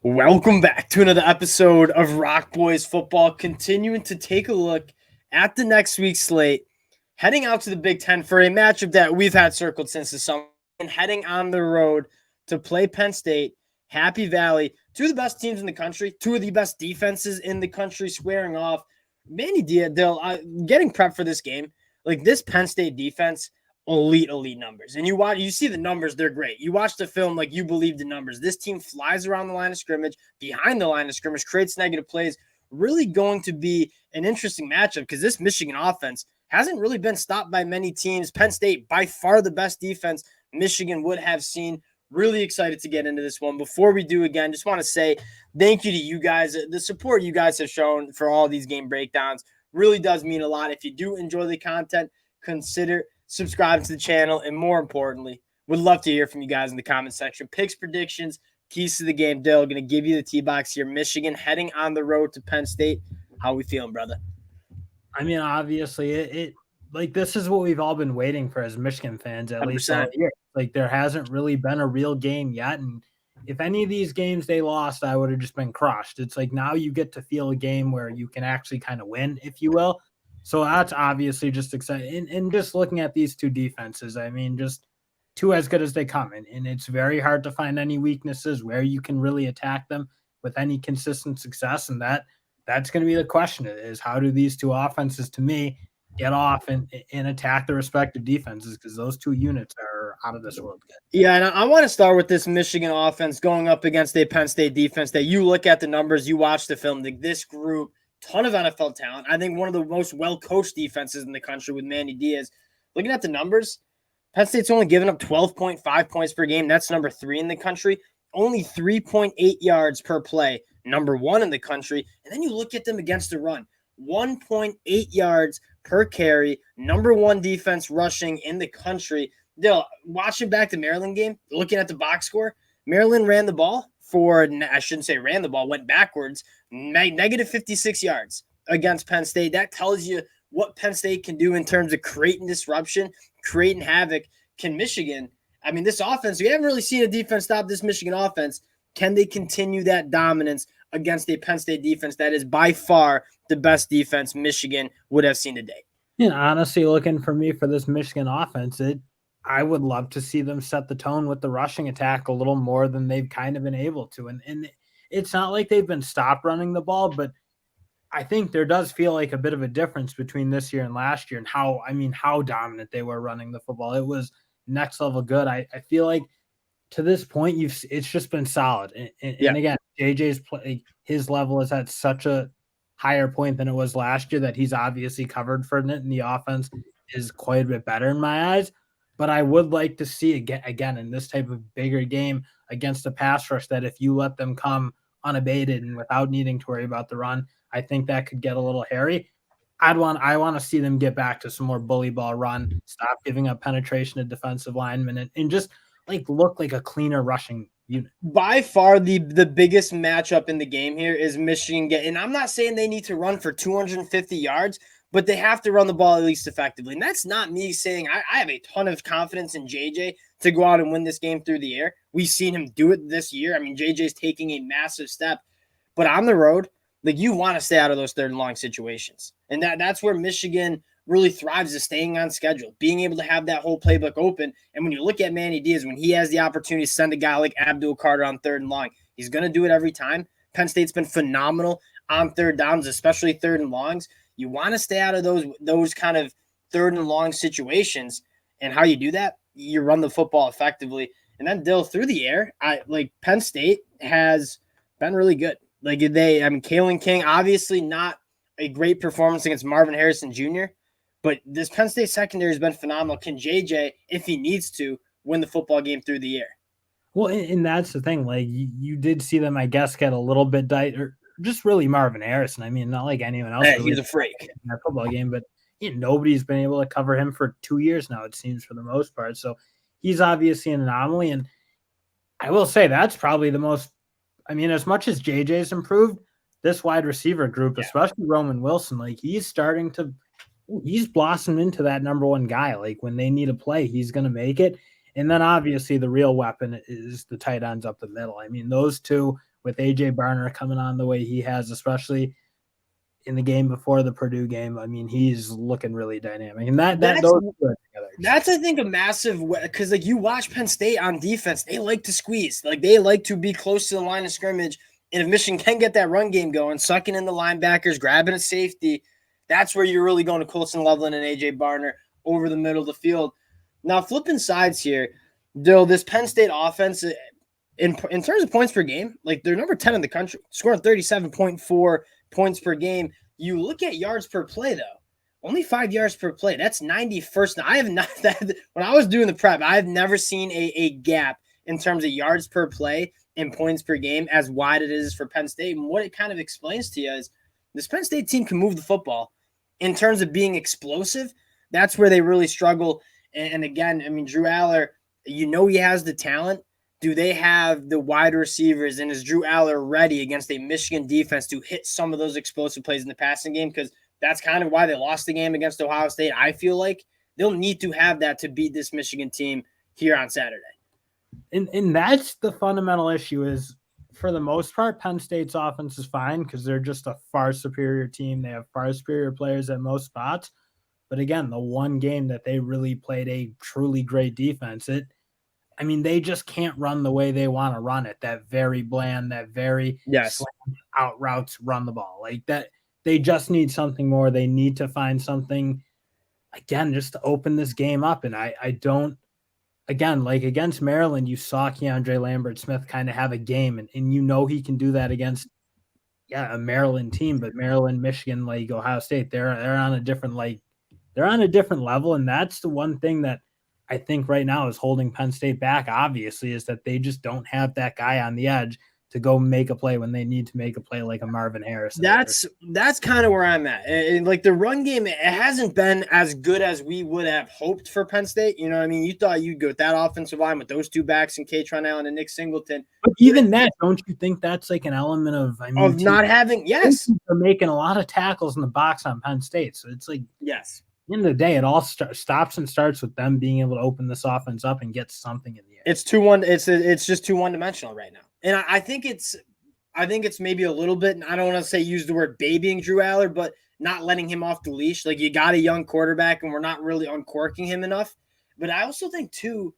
Welcome back to another episode of Rock Boys Football, continuing to take a look at the next week's slate, heading out to the Big Ten for a matchup that we've had circled since the summer, and heading on the road to play Penn State, Happy Valley, two of the best teams in the country, two of the best defenses in the country squaring off. Manny Diaz, getting prepped for this game, like this Penn State defense, elite numbers. And you see the numbers, they're great. You watch the film like you believe the numbers. This team flies around the line of scrimmage, behind the line of scrimmage, creates negative plays. Really going to be an interesting matchup because this Michigan offense hasn't really been stopped by many teams. Penn State, by far the best defense Michigan would have seen. Really excited to get into this one. Before we do, again, just want to say thank you to you guys. The support you guys have shown for all these game breakdowns really does mean a lot. If you do enjoy the content, consider subscribe to the channel, and more importantly, would love to hear from you guys in the comment section. Picks, predictions, keys to the game. Dale, going to give you the T-box here. Michigan heading on the road to Penn State. How we feeling, brother? I mean, obviously, it like this is what we've all been waiting for as Michigan fans, at 100%. least all year. Like there hasn't really been a real game yet, and if any of these games they lost, I would have just been crushed. It's like now you get to feel a game where you can actually kind of win, if you will. So that's obviously just exciting. And just looking at these two defenses, I mean, just two as good as they come. And it's very hard to find any weaknesses where you can really attack them with any consistent success. And that's going to be the question is how do these two offenses, to me, get off and attack the respective defenses, because those two units are out of this world good. Yeah, and I want to start with this Michigan offense going up against a Penn State defense that you look at the numbers, you watch the film, this group, ton of NFL talent. I think one of the most well-coached defenses in the country with Manny Diaz. Looking at the numbers, Penn State's only given up 12.5 points per game. That's number 3 in the country. Only 3.8 yards per play, number 1 in the country. And then you look at them against the run, 1.8 yards per carry, number 1 defense rushing in the country. Dale, watching back the Maryland game, looking at the box score, Maryland ran the ball for, I shouldn't say ran the ball, went backwards, negative 56 yards against Penn State. That tells you what Penn State can do in terms of creating disruption, creating havoc. Can Michigan, I mean, this offense, we haven't really seen a defense stop this Michigan offense. Can they continue that dominance against a Penn State defense that is by far the best defense Michigan would have seen today? And honestly, looking for me for this Michigan offense, I would love to see them set the tone with the rushing attack a little more than they've kind of been able to. And it's not like they've been stopped running the ball, but I think there does feel like a bit of a difference between this year and last year and how dominant they were running the football. It was next level good. I feel like to this point, it's just been solid. And again, JJ's play, his level is at such a higher point than it was last year that he's obviously covered for it, and the offense is quite a bit better in my eyes. But I would like to see again in this type of bigger game against a pass rush that if you let them come unabated and without needing to worry about the run, I think that could get a little hairy. I want to see them get back to some more bully ball run, stop giving up penetration to defensive linemen, and just like look like a cleaner rushing unit. By far the biggest matchup in the game here is Michigan. And I'm not saying they need to run for 250 yards, but they have to run the ball at least effectively. And that's not me saying I have a ton of confidence in JJ to go out and win this game through the air. We've seen him do it this year. I mean, JJ's taking a massive step. But on the road, like you want to stay out of those third and long situations. And that's where Michigan really thrives, is staying on schedule, being able to have that whole playbook open. And when you look at Manny Diaz, when he has the opportunity to send a guy like Abdul Carter on third and long, he's going to do it every time. Penn State's been phenomenal on third downs, especially third and longs. You want to stay out of those kind of third and long situations. And how you do that, you run the football effectively. And then Dill, through the air, Penn State has been really good. Kalen King, obviously not a great performance against Marvin Harrison Jr., but this Penn State secondary has been phenomenal. Can JJ, if he needs to, win the football game through the air? Well, and that's the thing. Like you did see them, I guess, get a little bit or just really Marvin Harrison. I mean, not like anyone else. Hey, he's a freak in that football game, but nobody's been able to cover him for 2 years now, it seems, for the most part. So he's obviously an anomaly. And I will say that's probably the most, I mean, as much as JJ's improved, this wide receiver group, especially Roman Wilson, like he's blossomed into that number one guy. Like when they need a play, he's going to make it. And then obviously the real weapon is the tight ends up the middle. I mean, those two with AJ Barner coming on the way he has, especially in the game before the Purdue game. I mean, he's looking really dynamic, and that's I think a massive, because like you watch Penn State on defense, they like to squeeze, like they like to be close to the line of scrimmage. And if Michigan can get that run game going, sucking in the linebackers, grabbing a safety, that's where you're really going to Colson Loveland and AJ Barner over the middle of the field. Now, flipping sides here, Dill, this Penn State offense, in terms of points per game, like they're number 10 in the country, scoring 37.4 points per game. You look at yards per play, though, only 5 yards per play. That's 91st. Now, I have not that when I was doing the prep, I've never seen a gap in terms of yards per play and points per game as wide it is for Penn State. And what it kind of explains to you is this Penn State team can move the football. In terms of being explosive, that's where they really struggle. And again, I mean, Drew Aller, he has the talent. Do they have the wide receivers, and is Drew Aller ready against a Michigan defense to hit some of those explosive plays in the passing game? Because that's kind of why they lost the game against Ohio State. I feel like they'll need to have that to beat this Michigan team here on Saturday. And that's the fundamental issue is, for the most part, Penn State's offense is fine because they're just a far superior team. They have far superior players at most spots. But again, the one game that they really played a truly great defense, they just can't run the way they want to run it. That very bland, that very out routes, run the ball. Like that, they just need something more. They need to find something, again, just to open this game up. And I don't, again, like against Maryland, you saw Keandre Lambert-Smith kind of have a game, and he can do that against a Maryland team. But Maryland, Michigan, like Ohio State, they're on a different level, and that's the one thing that I think right now is holding Penn State back, obviously, is that they just don't have that guy on the edge to go make a play when they need to make a play, like a Marvin Harrison. That's kind of where I'm at. And like the run game, it hasn't been as good as we would have hoped for Penn State. You know what I mean? You thought you'd go with that offensive line with those two backs and Katron Allen and Nick Singleton. But even that, don't you think that's like an element of not having? Yes, they're making a lot of tackles in the box on Penn State, so it's like yes. At the end of the day, it all stops and starts with them being able to open this offense up and get something in the air. It's 2-1. It's just too one-dimensional right now, and I think it's maybe a little bit. And I don't want to say use the word babying Drew Aller, but not letting him off the leash. Like you got a young quarterback, and we're not really uncorking him enough. But I also think too,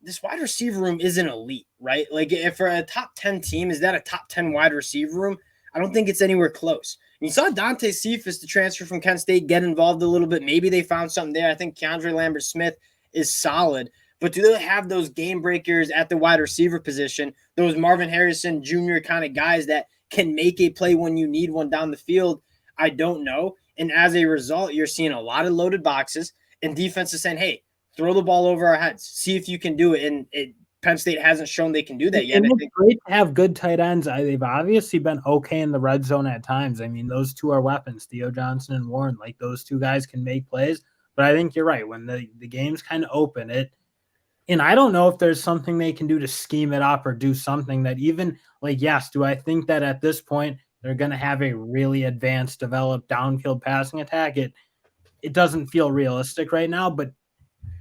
this wide receiver room isn't elite, right? Like if for a top 10 team, is that a top 10 wide receiver room? I don't think it's anywhere close. You saw Dante Cephas, the transfer from Kent State, get involved a little bit. Maybe they found something there. I think Keandre Lambert-Smith is solid. But do they have those game breakers at the wide receiver position, those Marvin Harrison Jr. kind of guys that can make a play when you need one down the field? I don't know. And as a result, you're seeing a lot of loaded boxes, and defense is saying, hey, throw the ball over our heads. See if you can do it. And Penn State hasn't shown they can do that yet. It's great to have good tight ends. They've obviously been okay in the red zone at times. I mean, those two are weapons, Theo Johnson and Warren. Like those two guys can make plays. But I think you're right. When the game's kind of open, and I don't know if there's something they can do to scheme it up or do something that even like, yes, do I think that at this point they're going to have a really advanced, developed downfield passing attack? It doesn't feel realistic right now, but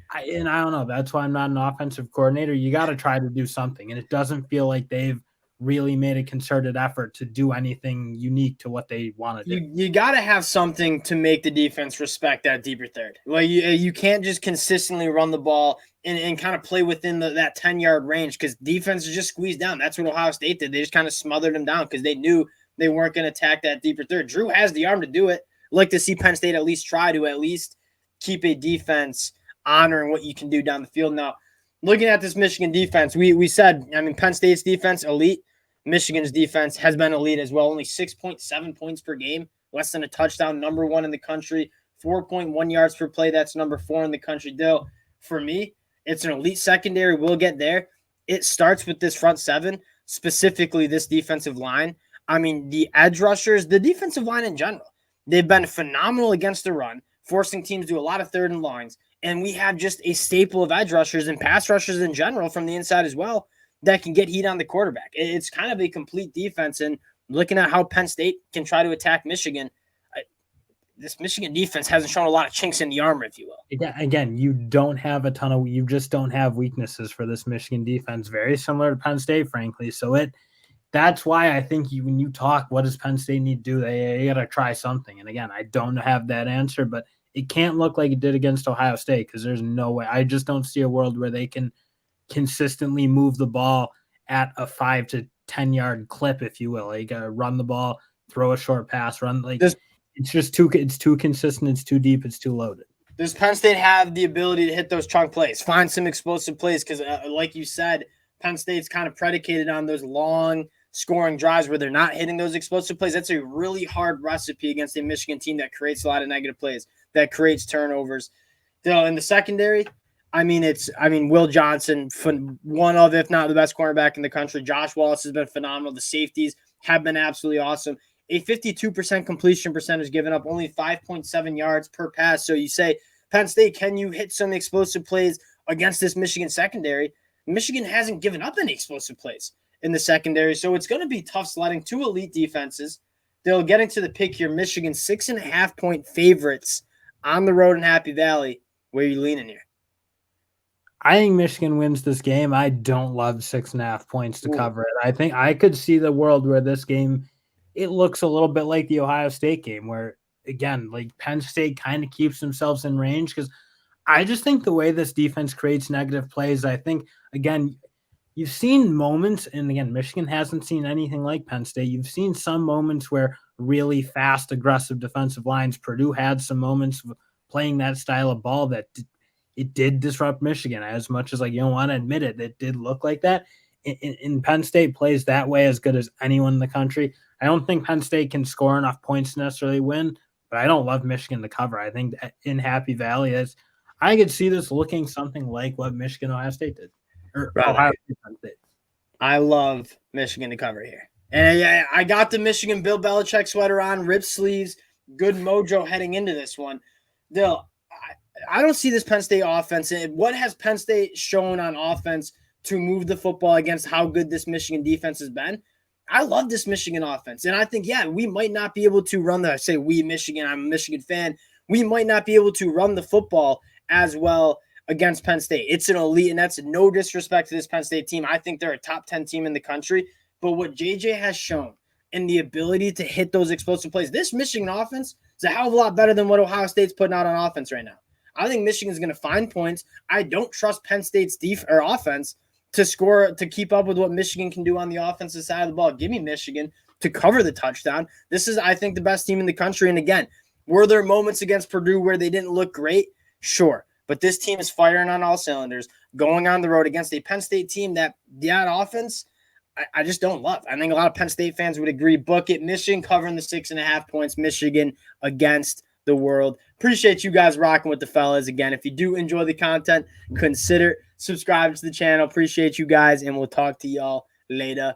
I don't know. That's why I'm not an offensive coordinator. You got to try to do something, and it doesn't feel like they've really made a concerted effort to do anything unique to what they want to do. You got to have something to make the defense respect that deeper third. Like you can't just consistently run the ball and kind of play within that 10-yard range, because defense is just squeezed down. That's what Ohio State did. They just kind of smothered them down because they knew they weren't going to attack that deeper third. Drew has the arm to do it. I'd like to see Penn State at least try to at least keep a defense honoring what you can do down the field. Now, looking at this Michigan defense, we said, Penn State's defense, elite. Michigan's defense has been elite as well. Only 6.7 points per game, less than a touchdown, number 1 in the country, 4.1 yards per play. That's number 4 in the country. Dill, for me, it's an elite secondary. We'll get there. It starts with this front seven, specifically this defensive line. The edge rushers, the defensive line in general, they've been phenomenal against the run, forcing teams to do a lot of third and longs. And we have just a staple of edge rushers and pass rushers in general from the inside as well that can get heat on the quarterback. It's kind of a complete defense. And looking at how Penn State can try to attack Michigan, this Michigan defense hasn't shown a lot of chinks in the armor, if you will. Again, you just don't have weaknesses for this Michigan defense. Very similar to Penn State, frankly. So that's why I think when you talk, what does Penn State need to do? They got to try something. And again, I don't have that answer, but it can't look like it did against Ohio State because there's no way. I just don't see a world where they can consistently move the ball at a 5 to 10 yard clip, if you will. You got to run the ball, throw a short pass, run it's just too consistent. It's too deep. It's too loaded. Does Penn State have the ability to hit those chunk plays, find some explosive plays? Because like you said, Penn State's kind of predicated on those long scoring drives where they're not hitting those explosive plays. That's a really hard recipe against a Michigan team that creates a lot of negative plays, that creates turnovers. In the secondary, Will Johnson, one of, if not the best cornerback in the country. Josh Wallace has been phenomenal. The safeties have been absolutely awesome. A 52% completion percentage, given up only 5.7 yards per pass. So you say, Penn State, can you hit some explosive plays against this Michigan secondary? Michigan hasn't given up any explosive plays in the secondary, so it's going to be tough sledding. Two elite defenses. They'll get into the pick here. Michigan 6.5-point favorites on the road in Happy Valley. Where are you leaning here? I think Michigan wins this game. I don't love 6.5 points to cover it. I think I could see the world where this game, it looks a little bit like the Ohio State game where, again, like Penn State kind of keeps themselves in range because I just think the way this defense creates negative plays, I think, again, you've seen moments, and again, Michigan hasn't seen anything like Penn State. You've seen some moments where really fast, aggressive defensive lines, Purdue had some moments playing that style of ball that it did disrupt Michigan as much as, like, you don't want to admit it. It did look like that. And Penn State plays that way as good as anyone in the country. I don't think Penn State can score enough points to necessarily win, but I don't love Michigan to cover. I think in Happy Valley, I could see this looking something like what Michigan Ohio State did. Or Ohio State. I love Michigan to cover here. And yeah, I got the Michigan Bill Belichick sweater on, ripped sleeves, good mojo heading into this one. Dill, I don't see this Penn State offense. What has Penn State shown on offense to move the football against how good this Michigan defense has been? I love this Michigan offense. And I think, we might not be able to run I say we Michigan, I'm a Michigan fan. We might not be able to run the football as well against Penn State. It's an elite, and that's no disrespect to this Penn State team. I think they're a top 10 team in the country. But what JJ has shown and the ability to hit those explosive plays, this Michigan offense is a hell of a lot better than what Ohio State's putting out on offense right now. I think Michigan's going to find points. I don't trust Penn State's offense to score, to keep up with what Michigan can do on the offensive side of the ball. Give me Michigan to cover the touchdown. This is, I think, the best team in the country. And again, were there moments against Purdue where they didn't look great? Sure. But this team is firing on all cylinders, going on the road against a Penn State team that offense, I just don't love. I think a lot of Penn State fans would agree. Book it. Michigan covering the 6.5 points. Michigan against the world. Appreciate you guys rocking with the fellas. Again, if you do enjoy the content, consider subscribing to the channel. Appreciate you guys, and we'll talk to y'all later.